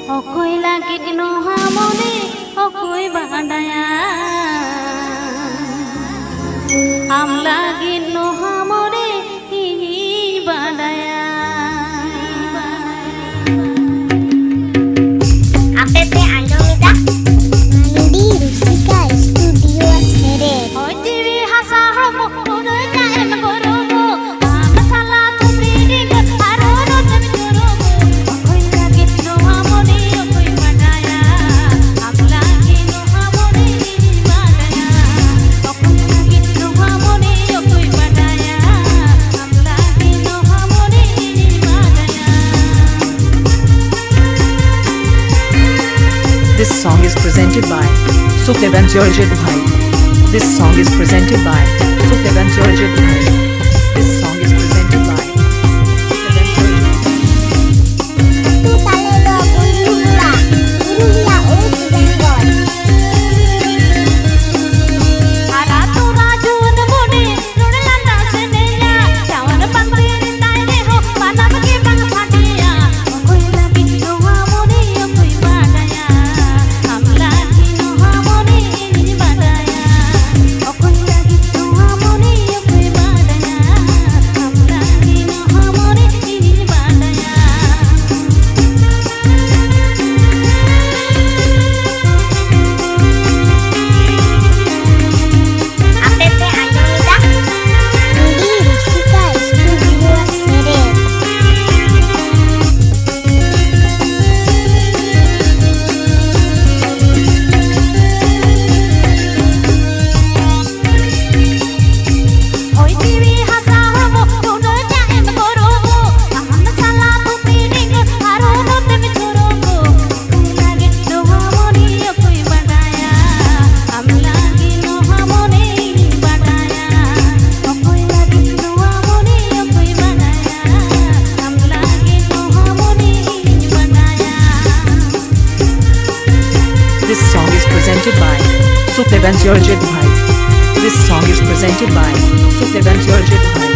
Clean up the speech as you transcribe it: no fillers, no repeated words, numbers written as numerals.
Okoy lagi no hamone, okoy badaya. Am lagi no hamone, hi badaya. Apa pe Andromeda? Mandi Rusika Studio Sere. Oy diri hasa homo, udah jaim gorobo. Masalah tu breeding, arono temi gorobo. Okoy lagi no hamone, okoy badaya. Am lagi no hamone, hi badaya. Okoy lagi no hamone, okoy badaya. Am lagi no hamone, hi badaya. This song is presented by Sukhdev and Georgette Bhai. This song is presented by Sukhdev and Georgette Bhai. This song is presented by Sukhdev and Georgette Bhai. Tu talelo bundula, buruya West Bengal. Ara tu raju namune, nudlanda seneya. Jawan pangrin taine ho, panam ke pang phatiya. Okoy lagi no hamone, okoy badaya. Am lagi no hamone, hi badaya. Okoy lagi no hamone, okoy badaya. Am lagi no hamone, hi badaya. Apa pe Andromeda? Mandi Rusika Studio Sere. Oy diri hasa homo, udah jaim gorobo. Masalah tu breeding, arono temi gorobo. Okoy lagi no hamone, okoy badaya. Am lagi no hamone, hi badaya. Okoy lagi no hamone, okoy badaya. Am lagi no hamone, hi badaya. This song is presented by Sukhdev and Georgette Bhai. This song is presented by Sukhdev and Georgette Bhai.